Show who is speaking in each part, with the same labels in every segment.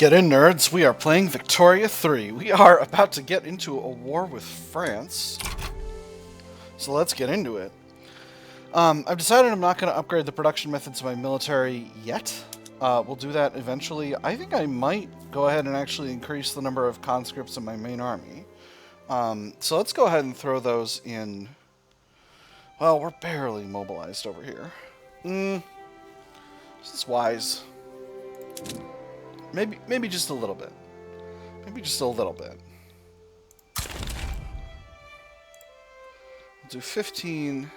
Speaker 1: Get in, nerds. We are playing Victoria 3. We are about to get into a war with France. So let's get into it. I've decided I'm not going to upgrade the production methods of my military yet. We'll do that eventually. I think I might go ahead and actually increase the number of conscripts in my main army. So let's go ahead and throw those in. Well, we're barely mobilized over here. This is wise. Maybe just a little bit. Maybe just a little bit. We'll do 15.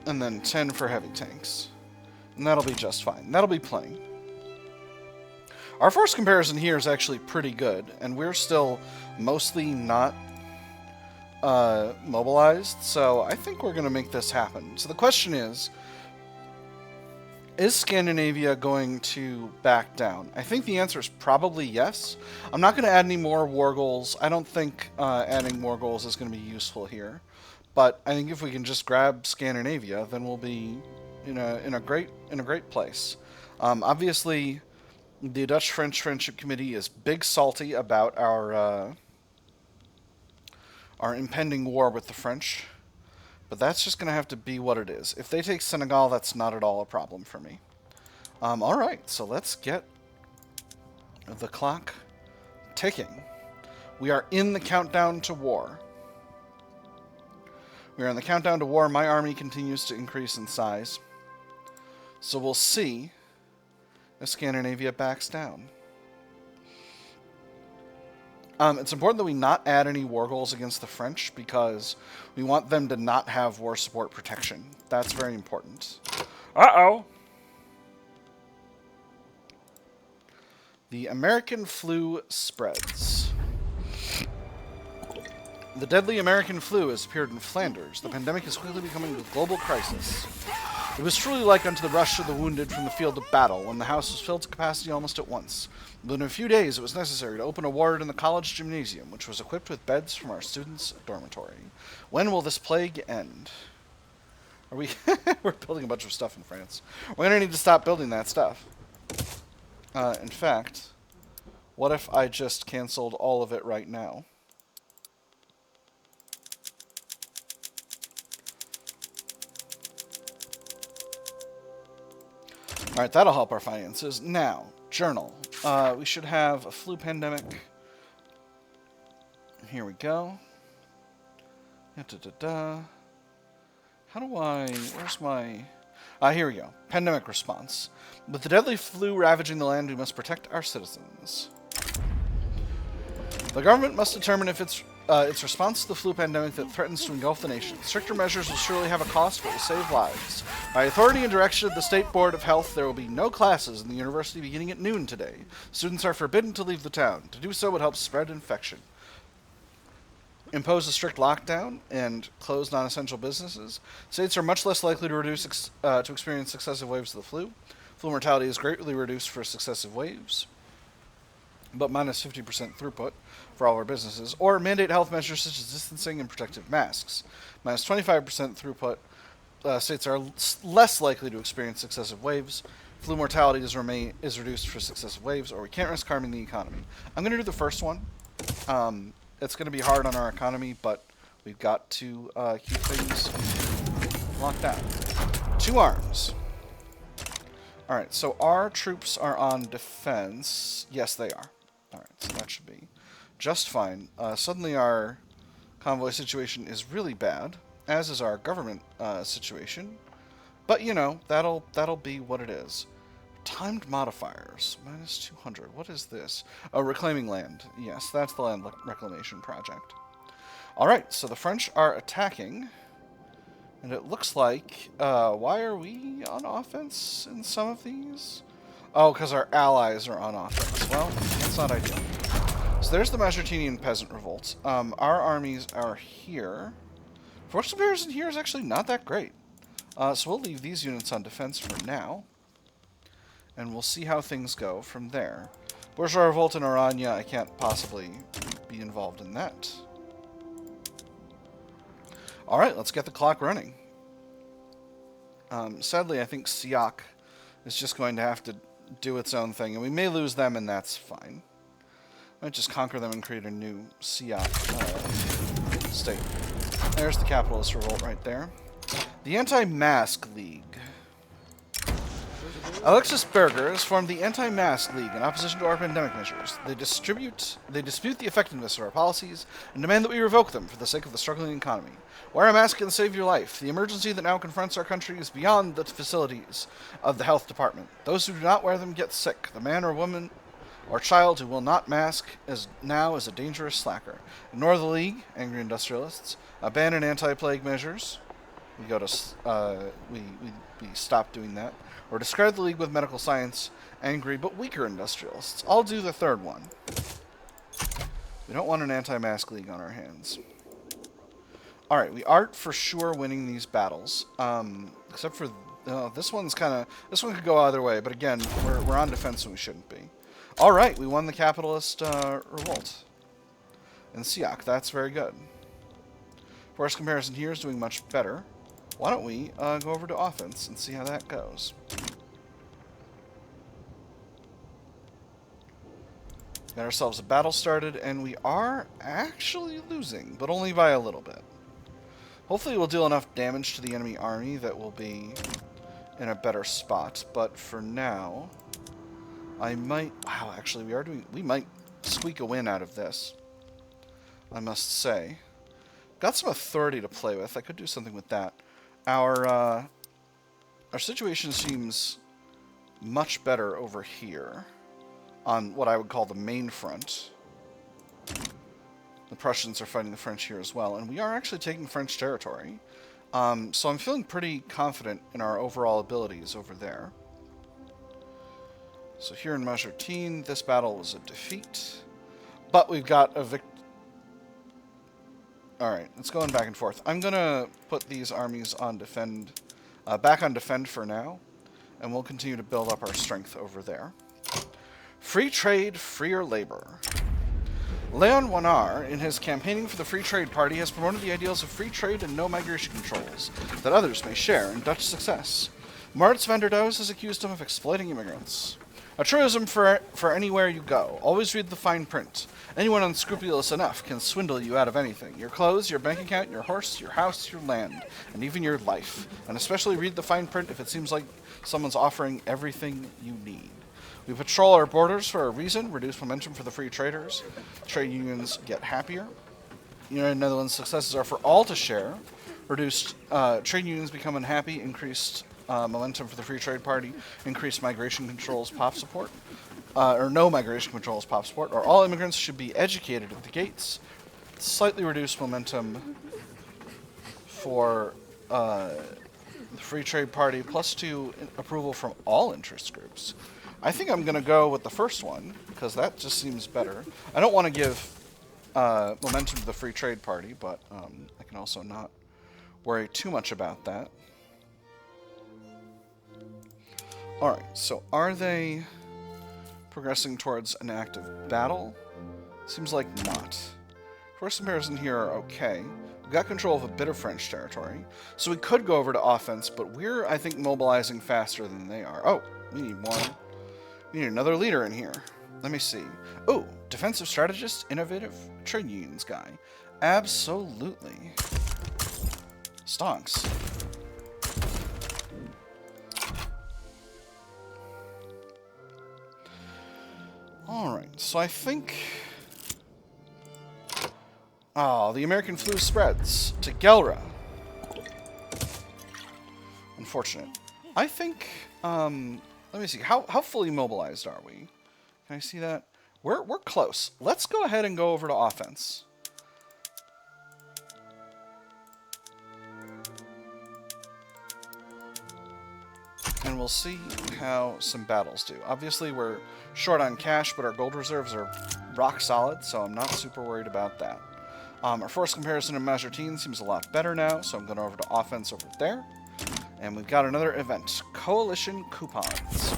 Speaker 1: And then 10 for heavy tanks. And that'll be just fine. That'll be plenty. Our force comparison here is actually pretty good, and we're still mostly not mobilized, so I think we're going to make this happen. So the question is Scandinavia going to back down? I think the answer is probably yes. I'm not going to add any more war goals. I don't think adding more goals is going to be useful here. But I think if we can just grab Scandinavia, then we'll be in a great place. Obviously, the Dutch-French Friendship Committee is big salty about our impending war with the French. But that's just going to have to be what it is. If they take Senegal, that's not at all a problem for me. Alright, so let's get the clock ticking. We are in the countdown to war. We are in the countdown to war. My army continues to increase in size. So we'll see if Scandinavia backs down. It's important that we not add any war goals against the French because we want them to not have war support protection. That's very important. Uh-oh! The American flu spreads. The deadly American flu has appeared in Flanders. The pandemic is quickly becoming a global crisis. It was truly like unto the rush of the wounded from the field of battle, when the house was filled to capacity almost at once. Within a few days, it was necessary to open a ward in the college gymnasium, which was equipped with beds from our students' dormitory. When will this plague end? Are we... We're building a bunch of stuff in France. We're going to need to stop building that stuff. In fact, what if I just canceled all of it right now? Alright, that'll help our finances. Now, journal. We should have a flu pandemic. Here we go. How do I... Where's my... here we go. Pandemic response. With the deadly flu ravaging the land, we must protect our citizens. The government must determine if its response to the flu pandemic that threatens to engulf the nation. Stricter measures will surely have a cost, but will save lives. By authority and direction of the State Board of Health, there will be no classes in the university beginning at noon today. Students are forbidden to leave the town. To do so would help spread infection. Impose a strict lockdown and close non-essential businesses. States are much less likely to experience successive waves of the flu. Flu mortality is greatly reduced for successive waves, but minus 50% throughput for all our businesses, or mandate health measures such as distancing and protective masks. Minus 25% throughput. States are less likely to experience successive waves. Flu mortality is reduced for successive waves, or we can't risk harming the economy. I'm going to do the first one. It's going to be hard on our economy, but we've got to keep things locked down. 2 arms. Alright, so our troops are on defense. Yes, they are. Alright, so that should be just fine. Suddenly our convoy situation is really bad, as is our government situation. But, you know, that'll be what it is. Timed modifiers. Minus 200. What is this? Oh, reclaiming land. Yes, that's the land reclamation project. Alright, so the French are attacking. And it looks like, why are we on offense in some of these? Oh, because our allies are on offense. Well, that's not ideal. So there's the Majerteen peasant revolt. Our armies are here. Force comparison here is actually not that great. So we'll leave these units on defense for now. And we'll see how things go from there. Bourgeois revolt in Orania, I can't possibly be involved in that. Alright, let's get the clock running. Sadly, I think Siak is just going to have to do its own thing, and we may lose them, and that's fine. Might just conquer them and create a new Siak state. There's the capitalist revolt right there. The Anti-Mask League. Alexis Berger has formed the Anti-Mask League in opposition to our pandemic measures. They dispute the effectiveness of our policies and demand that we revoke them for the sake of the struggling economy. Wear a mask can save your life. The emergency that now confronts our country is beyond the facilities of the health department. Those who do not wear them get sick. The man or woman or child who will not mask is a dangerous slacker. Ignore the League, angry industrialists. Abandon anti-plague measures. We go to we stop doing that. Or discard the League with medical science, angry but weaker industrialists. I'll do the third one. We don't want an anti-mask League on our hands. Alright, we are for sure winning these battles. Except for this one could go either way, but again, we're on defense and we shouldn't be. Alright, we won the capitalist revolt in Siak. That's very good. Force comparison here is doing much better. Why don't we go over to offense and see how that goes. Got ourselves a battle started, and we are actually losing, but only by a little bit. Hopefully we'll deal enough damage to the enemy army that we'll be in a better spot, but for now, I might... Wow, actually, we might squeak a win out of this, I must say. Got some authority to play with. I could do something with that. Our situation seems much better over here on what I would call the main front. The Prussians are fighting the French here as well, and we are actually taking French territory. So I'm feeling pretty confident in our overall abilities over there. So here in Majerteen, this battle was a defeat, but we've got a victory. Alright, it's going back and forth. I'm going to put these armies on defend, back on defend for now, and we'll continue to build up our strength over there. Free trade, freer labor. Leon Wanar, in his campaigning for the Free Trade Party, has promoted the ideals of free trade and no migration controls, that others may share in Dutch success. Maurits van der Does has accused him of exploiting immigrants. A truism for anywhere you go. Always read the fine print. Anyone unscrupulous enough can swindle you out of anything. Your clothes, your bank account, your horse, your house, your land, and even your life. And especially read the fine print if it seems like someone's offering everything you need. We patrol our borders for a reason, reduce momentum for the free traders. Trade unions get happier. United Netherlands successes are for all to share. Reduced trade unions become unhappy, increased momentum for the Free Trade Party, increased migration controls, pop support. Or no migration controls, pop support, or all immigrants should be educated at the gates. Slightly reduced momentum for the Free Trade Party, +2 approval from all interest groups. I think I'm going to go with the first one, because that just seems better. I don't want to give momentum to the Free Trade Party, but I can also not worry too much about that. Alright, so are they progressing towards an active battle? Seems like not. Force comparison here are okay. We've got control of a bit of French territory, so we could go over to offense, but we're, I think, mobilizing faster than they are. Oh, we need more. We need another leader in here. Let me see. Oh, defensive strategist, innovative trade unions guy. Absolutely. Stonks. Alright, so I think... Oh, the American flu spreads to Gelra. Unfortunate. I think, let me see, how fully mobilized are we? Can I see that? We're close. Let's go ahead and go over to offense. And we'll see how some battles do. Obviously, we're short on cash, but our gold reserves are rock solid, so I'm not super worried about that. Our force comparison in Majerteen seems a lot better now, so I'm going over to offense over there. And we've got another event, Coalition Coupons.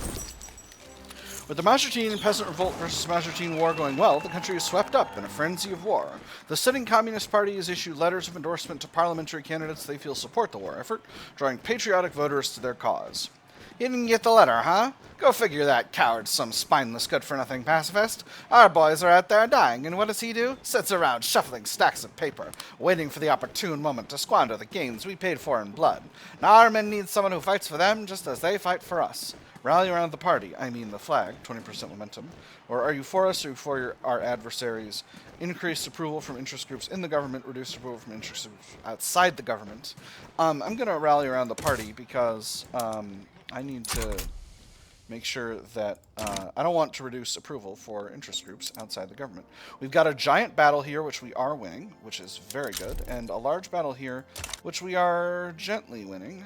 Speaker 1: With the Majerteen Peasant Revolt versus Majerteen War going well, the country is swept up in a frenzy of war. The sitting Communist Party has issued letters of endorsement to parliamentary candidates they feel support the war effort, drawing patriotic voters to their cause. You didn't get the letter, huh? Go figure that coward's some spineless good-for-nothing pacifist. Our boys are out there dying, and what does he do? Sits around shuffling stacks of paper, waiting for the opportune moment to squander the gains we paid for in blood. Now our men need someone who fights for them just as they fight for us. Rally around the party, I mean the flag, 20% momentum. Or are you for us or for our adversaries? Increased approval from interest groups in the government, reduced approval from interest groups outside the government. I'm going to rally around the party because I need to make sure that I don't want to reduce approval for interest groups outside the government. We've got a giant battle here, which we are winning, which is very good, and a large battle here, which we are gently winning.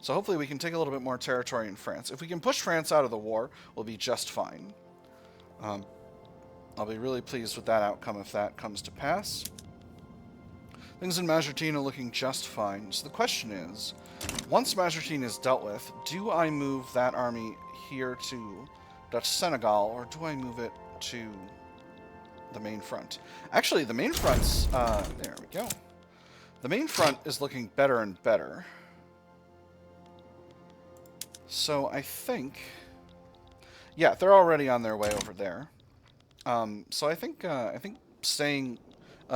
Speaker 1: So hopefully we can take a little bit more territory in France. If we can push France out of the war, we'll be just fine. I'll be really pleased with that outcome if that comes to pass. Things in Majerteen are looking just fine. So the question is, once Majerteen is dealt with, do I move that army here to Dutch Senegal, or do I move it to the main front? Actually, the main front's... there we go. The main front is looking better and better. So I think... yeah, they're already on their way over there. So I think staying...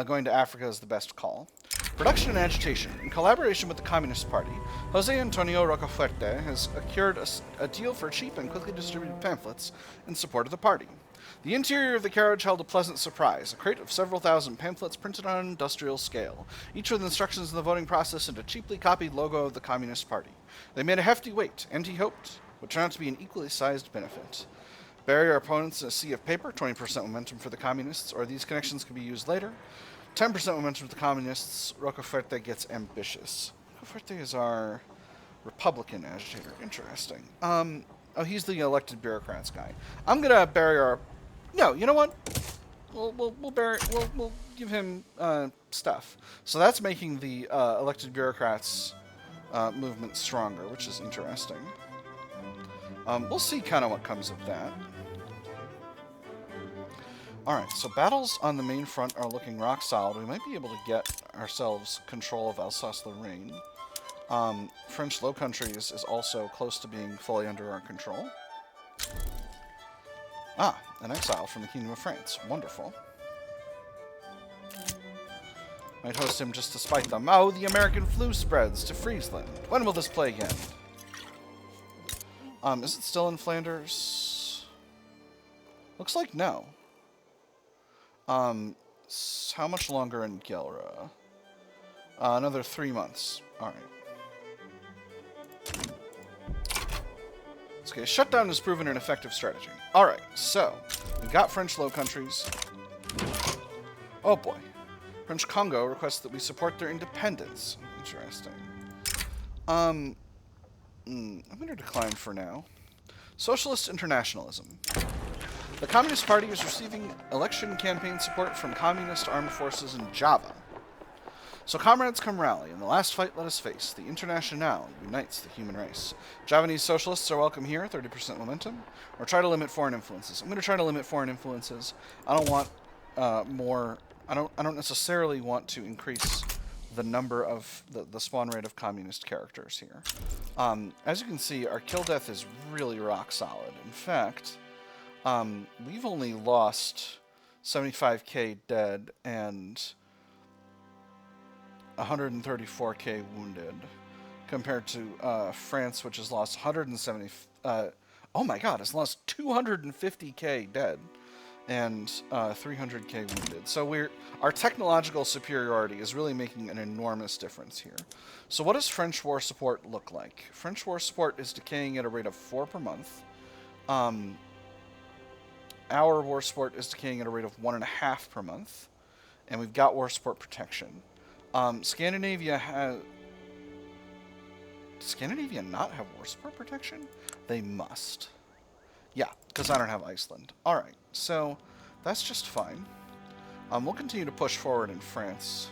Speaker 1: going to Africa is the best call. Production and agitation. In collaboration with the Communist Party, José Antonio Rocafuerte has secured a deal for cheap and quickly distributed pamphlets in support of the party. The interior of the carriage held a pleasant surprise, a crate of several thousand pamphlets printed on an industrial scale, each with instructions in the voting process and a cheaply copied logo of the Communist Party. They made a hefty weight, and he hoped would turn out to be an equally sized benefit. Bury our opponents in a sea of paper, 20% momentum for the Communists, or these connections can be used later. 10% momentum for the Communists. Rocafuerte gets ambitious. Rocafuerte is our Republican agitator. Interesting. Oh, he's the elected bureaucrats guy. I'm gonna bury our... no, you know what? We'll give him stuff. So that's making the elected bureaucrats movement stronger, which is interesting. We'll see kind of what comes of that. Alright, so battles on the main front are looking rock solid. We might be able to get ourselves control of Alsace-Lorraine. French Low Countries is also close to being fully under our control. Ah, an exile from the Kingdom of France. Wonderful. Might host him just to spite them. Oh, the American flu spreads to Friesland. When will this plague end? Is it still in Flanders? Looks like no. How much longer in Gelre? Another 3 months. Alright. Okay, shutdown has proven an effective strategy. Alright, so, we've got French Low Countries. Oh boy. French Congo requests that we support their independence. Interesting. I'm going to decline for now. Socialist internationalism. The Communist Party is receiving election campaign support from communist armed forces in Java. So comrades, come rally. In the last fight, let us face. The Internationale unites the human race. Javanese socialists are welcome here, 30% momentum. Or try to limit foreign influences. I'm going to try to limit foreign influences. I don't want more... I don't necessarily want to increase the number of the spawn rate of communist characters here. As you can see, our kill death is really rock solid. In fact, we've only lost 75k dead and 134k wounded, compared to France, which has lost 170. Oh my God, it's lost 250k dead and 300k wounded. So our technological superiority is really making an enormous difference here. So what does French war support look like? French war support is decaying at a rate of 4 per month. Our war support is decaying at a rate of 1.5 per month. And we've got war support protection. Scandinavia has... Does Scandinavia not have war support protection? They must. Yeah, because I don't have Iceland. Alright, so that's just fine. We'll continue to push forward in France.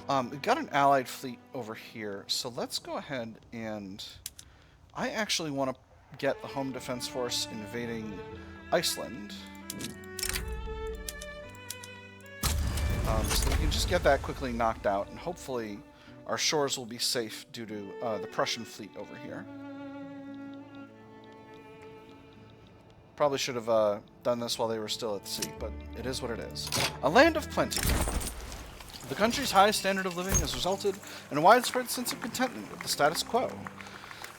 Speaker 1: We've got an allied fleet over here, so let's go ahead and... I actually want to get the Home Defense Force invading Iceland. So we can just get that quickly knocked out, and hopefully our shores will be safe due to the Prussian fleet over here. Probably should have done this while they were still at sea, but it is what it is. A land of plenty. The country's high standard of living has resulted in a widespread sense of contentment with the status quo,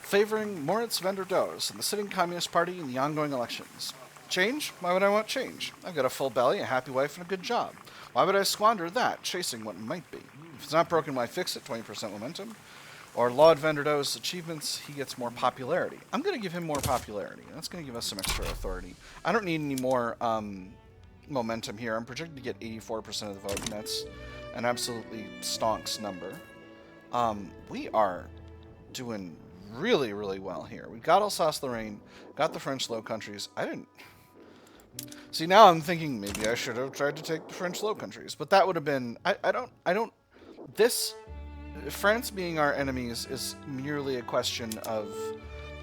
Speaker 1: favoring Moritz van der Does and the sitting Communist Party in the ongoing elections. Change? Why would I want change? I've got a full belly, a happy wife, and a good job. Why would I squander that chasing what might be? If it's not broken, why fix it? 20% momentum. Or Lord van der Does' achievements, he gets more popularity. I'm going to give him more popularity. That's going to give us some extra authority. I don't need any more momentum here. I'm projected to get 84% of the vote, and that's an absolutely stonks number. We are doing really, really well here. We got Alsace-Lorraine, got the French Low Countries. I didn't... See, now I'm thinking maybe I should have tried to take the French Low Countries, but that would have been... I don't... This... France being our enemies is merely a question of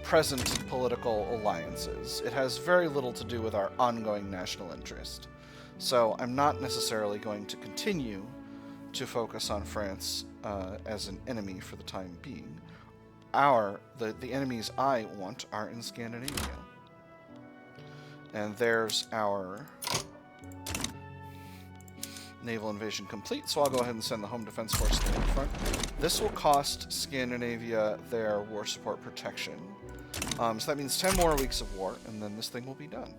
Speaker 1: present political alliances. It has very little to do with our ongoing national interest. So I'm not necessarily going to continue to focus on France as an enemy for the time being. The enemies I want are in Scandinavia. And there's our naval invasion complete, so I'll go ahead and send the Home Defense Force to the front. This will cost Scandinavia their war support protection. So that means 10 more weeks of war, and then this thing will be done.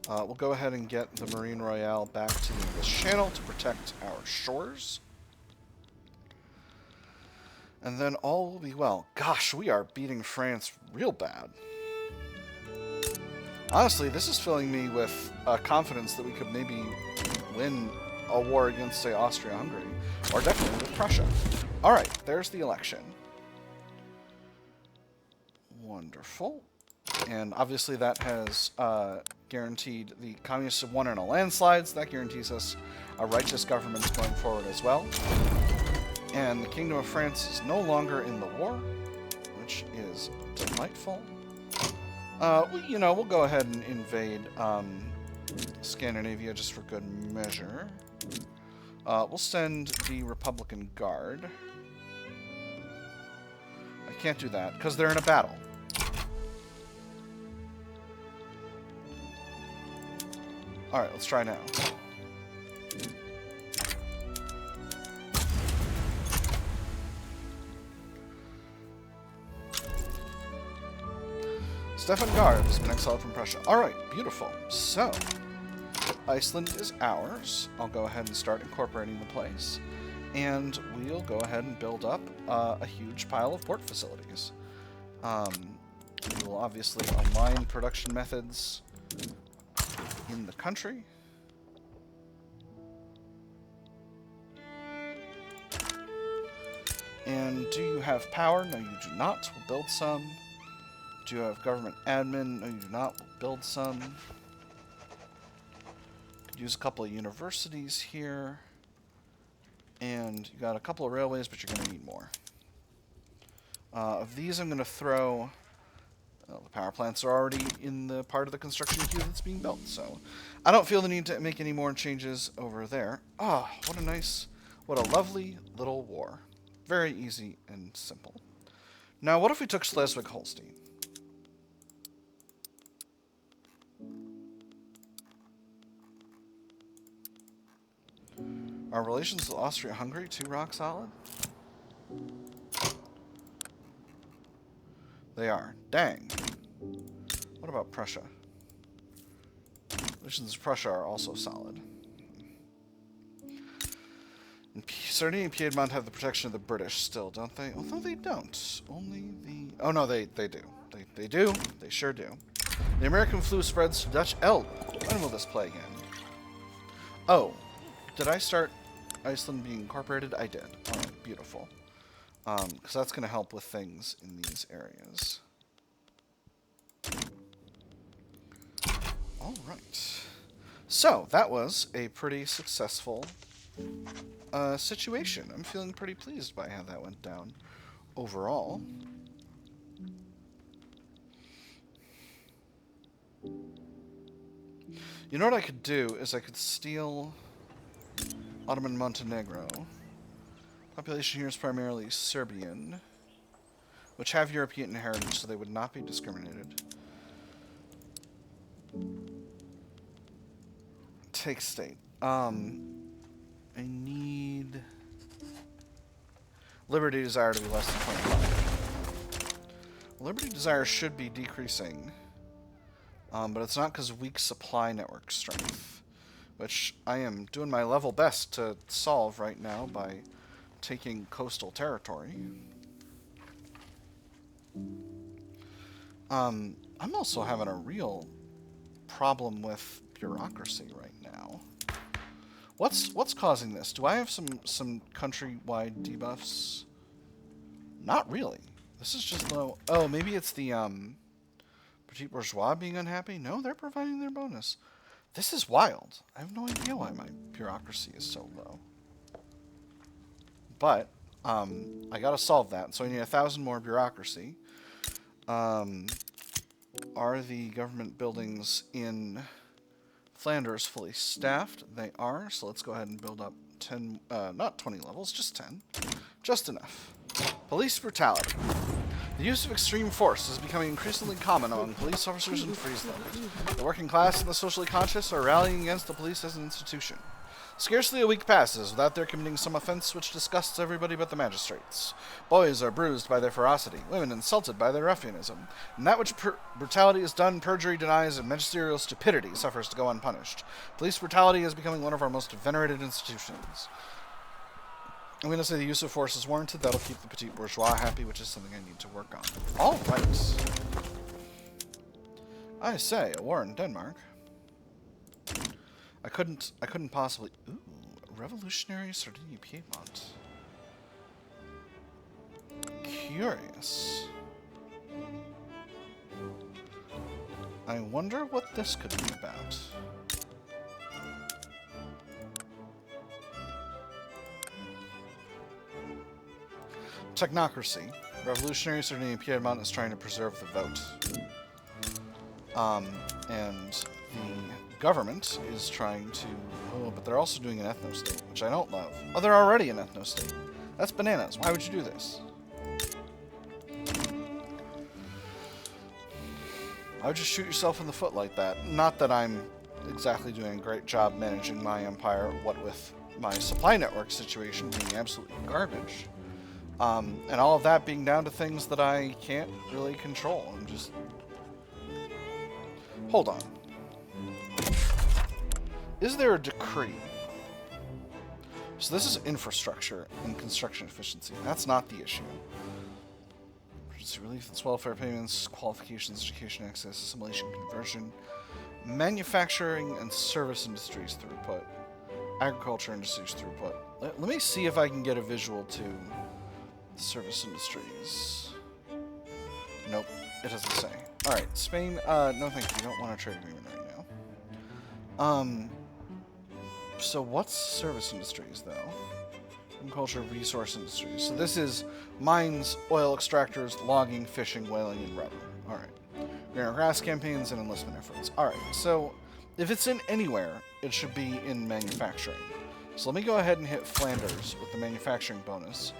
Speaker 1: We'll go ahead and get the Marine Royale back to the English Channel to protect our shores. And then all will be well. Gosh, we are beating France real bad. Honestly, this is filling me with confidence that we could maybe win a war against, say, Austria-Hungary. Or definitely with Prussia. Alright, there's the election. Wonderful. And obviously that has guaranteed the communists have won in a landslide, so that guarantees us a righteous government going forward as well. And the Kingdom of France is no longer in the war, which is delightful. We'll go ahead and invade Scandinavia just for good measure. We'll send the Republican Guard. I can't do that because they're in a battle. Alright, let's try now. Stefan Gard has been exiled from Prussia. Alright, beautiful. So, Iceland is ours. I'll go ahead and start incorporating the place. And we'll go ahead and build up a huge pile of port facilities. We will obviously align production methods in the country. And do you have power? No, you do not. We'll build some. Do you have government admin? No, you do not. We'll build some. Could use a couple of universities here. And you got a couple of railways, but you're going to need more. Of these, I'm going to throw... Well, the power plants are already in the part of the construction queue that's being built, so I don't feel the need to make any more changes over there. Ah, what a lovely little war. Very easy and simple. Now, what if we took Schleswig-Holstein? Are relations with Austria-Hungary too rock solid? They are. Dang. What about Prussia? Relations with Prussia are also solid. And Sardinia and Piedmont have the protection of the British still, don't they? Although they don't. Only the... Oh, no, they do. They do. They sure do. The American flu spreads to Dutch Elbe. When will this plague end? Oh. Did I start Iceland being incorporated? I did. Alright, beautiful. Because that's going to help with things in these areas. Alright. So, that was a pretty successful situation. I'm feeling pretty pleased by how that went down overall. You know what I could do is I could steal Ottoman Montenegro. Population here is primarily Serbian. which have European heritage, so they would not be discriminated. Take state. I need liberty desire to be less than 25. Liberty desire should be decreasing, but it's not because of weak supply network strength, which I am doing my level best to solve right now by taking coastal territory. I'm also having a real problem with bureaucracy right now. What's causing this? Do I have some countrywide debuffs? Not really. This is just low. Oh, maybe it's the petit bourgeois being unhappy? No, they're providing their bonus. This is wild. I have no idea why my bureaucracy is so low. But I gotta solve that. So I need 1,000 more bureaucracy. Are the government buildings in Flanders fully staffed? They are, so let's go ahead and build up 10, not 20 levels, just 10. Just enough. Police brutality. The use of extreme force is becoming increasingly common among police officers in Friesland. The working class and the socially conscious are rallying against the police as an institution. Scarcely a week passes without their committing some offense which disgusts everybody but the magistrates. Boys are bruised by their ferocity, women insulted by their ruffianism, and that which brutality is done, perjury denies, and magisterial stupidity suffers to go unpunished. Police brutality is becoming one of our most venerated institutions. I'm going to say the use of force is warranted. That'll keep the petit bourgeois happy, which is something I need to work on. All right. I say, a war in Denmark. I couldn't possibly... Ooh, Revolutionary Sardinia Piedmont. Curious. I wonder what this could be about. Technocracy. Revolutionary Sardinia Piedmont is trying to preserve the vote. And the government is trying to... Oh, but they're also doing an ethno-state, which I don't love. Oh, they're already an ethno-state. That's bananas. Why would you do this? Why would you shoot yourself in the foot like that? Not that I'm exactly doing a great job managing my empire, what with my supply network situation being absolutely garbage. And all of that being down to things that I can't really control. I'm just... Hold on. Is there a decree? So this is infrastructure and construction efficiency. That's not the issue. Emergency relief, that's welfare payments, qualifications, education access, assimilation, conversion, manufacturing and service industries throughput, agriculture industries throughput. Let me see if I can get a visual to service industries. Nope, it doesn't say. Alright, Spain, no thank you, don't want a trade agreement right now. So what's service industries, though? Agriculture, resource industries. So this is mines, oil extractors, logging, fishing, whaling, and rubber. Alright. Green grass campaigns and enlistment efforts. Alright, so if it's in anywhere, it should be in manufacturing. So let me go ahead and hit Flanders with the manufacturing bonus.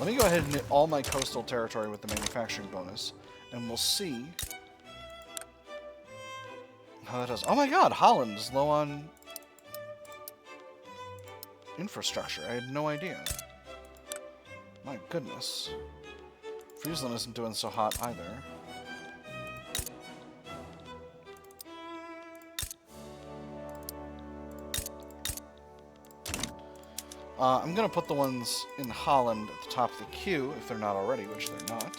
Speaker 1: Let me go ahead and hit all my coastal territory with the manufacturing bonus, and we'll see how that does. Oh my god, Holland is low on infrastructure. I had no idea. My goodness. Friesland isn't doing so hot either. I'm going to put the ones in Holland at the top of the queue, if they're not already, which they're not.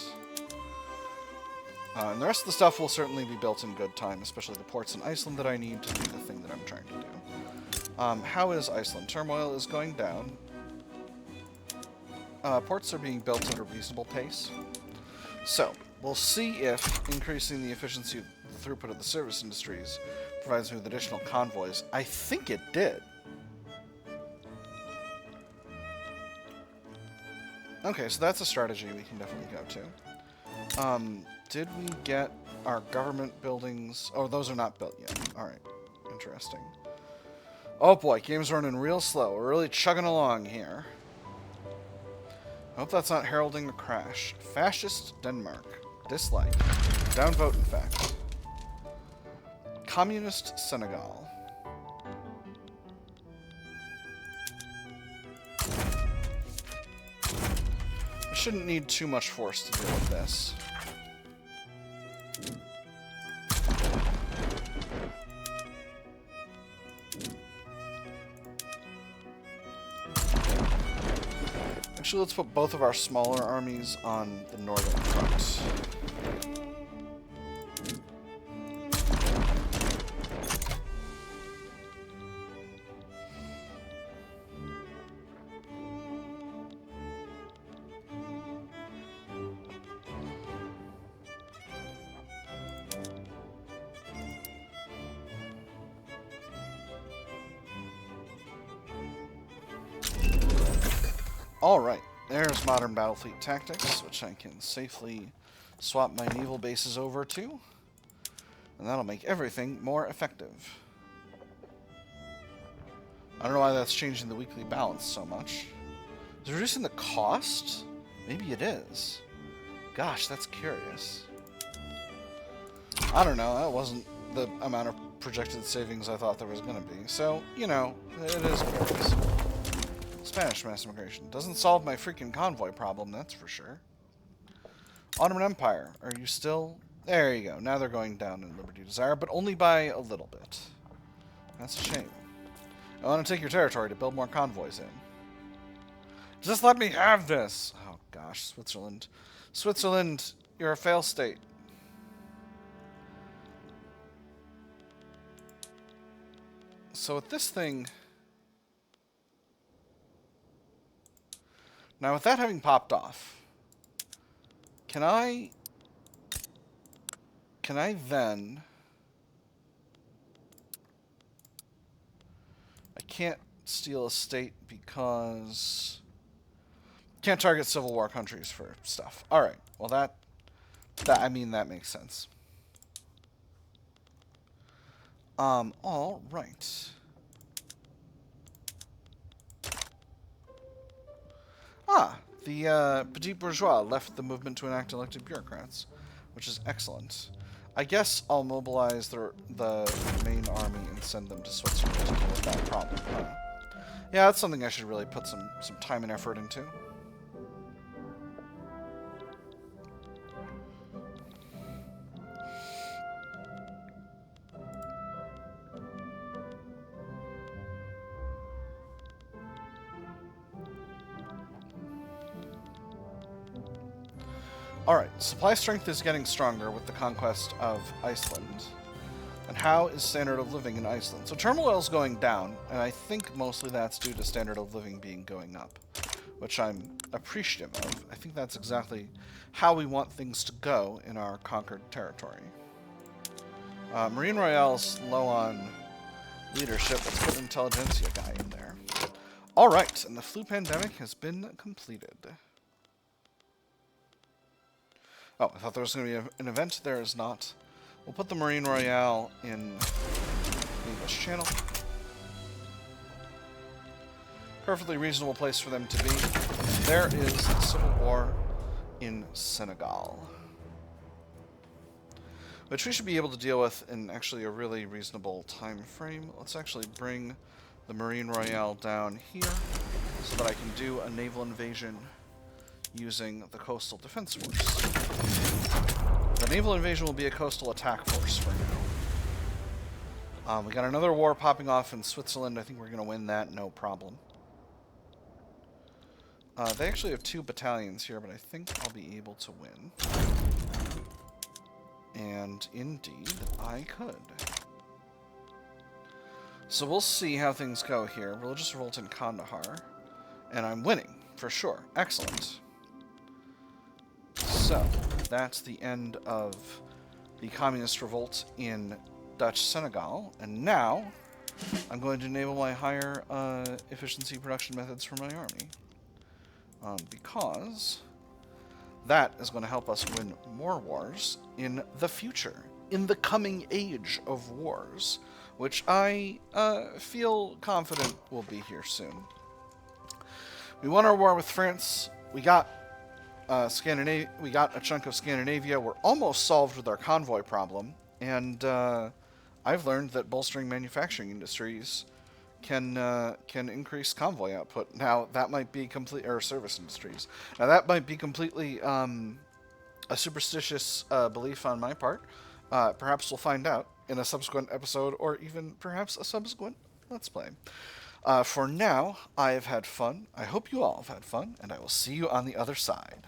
Speaker 1: And the rest of the stuff will certainly be built in good time, especially the ports in Iceland that I need to do the thing that I'm trying to do. How is Iceland? Turmoil is going down. Ports are being built at a reasonable pace. So, we'll see if increasing the efficiency of the throughput of the service industries provides me with additional convoys. I think it did. Okay, so that's a strategy we can definitely go to. Did we get our government buildings? Oh, those are not built yet. Alright, interesting. Oh boy, game's running real slow. We're really chugging along here. I hope that's not heralding a crash. Fascist Denmark. Dislike. Downvote, in fact. Communist Senegal. I shouldn't need too much force to deal with this. Actually, let's put both of our smaller armies on the northern front. Alright, there's modern battlefleet tactics, which I can safely swap my naval bases over to. And that'll make everything more effective. I don't know why that's changing the weekly balance so much. Is it reducing the cost? Maybe it is. Gosh, that's curious. I don't know, that wasn't the amount of projected savings I thought there was going to be. So, you know, it is curious. Spanish mass immigration. Doesn't solve my freaking convoy problem, that's for sure. Ottoman Empire. Are you still... There you go. Now they're going down in Liberty Desire, but only by a little bit. That's a shame. I want to take your territory to build more convoys in. Just let me have this! Oh gosh, Switzerland. Switzerland, you're a fail state. So with this thing... Now, with that having popped off, can I then... I can't steal a state because... Can't target Civil War countries for stuff. Alright, well that makes sense. Alright. Ah, the petit bourgeois left the movement to enact elected bureaucrats, which is excellent. I guess I'll mobilize the main army and send them to Switzerland to deal with that problem. Yeah, that's something I should really put some time and effort into. Alright, supply strength is getting stronger with the conquest of Iceland. And how is standard of living in Iceland? So turmoil is going down, and I think mostly that's due to standard of living going up, which I'm appreciative of. I think that's exactly how we want things to go in our conquered territory. Marine Royale's low on leadership. Let's put an intelligentsia guy in there. Alright, and the flu pandemic has been completed. Oh, I thought there was going to be an event. There is not. We'll put the Marine Royale in the English Channel. Perfectly reasonable place for them to be. There is the Civil War in Senegal, which we should be able to deal with in actually a really reasonable time frame. Let's actually bring the Marine Royale down here so that I can do a naval invasion using the Coastal Defense Force. The naval invasion will be a coastal attack force for now. We got another war popping off in Switzerland. I think we're going to win that, no problem. They actually have 2 battalions here, but I think I'll be able to win. And indeed, I could. So we'll see how things go here. Religious revolt in Kandahar. And I'm winning, for sure. Excellent. So, that's the end of the communist revolt in Dutch Senegal. And now, I'm going to enable my higher efficiency production methods for my army. Because that is going to help us win more wars in the future. In the coming age of wars. Which I feel confident will be here soon. We won our war with France We got we got a chunk of Scandinavia. We're almost solved with our convoy problem, and I've learned that bolstering manufacturing industries can increase convoy output. Now that might be complete or service industries. Now that might be completely a superstitious belief on my part. Perhaps we'll find out in a subsequent episode, or even perhaps a subsequent Let's Play. For now, I have had fun. I hope you all have had fun, and I will see you on the other side.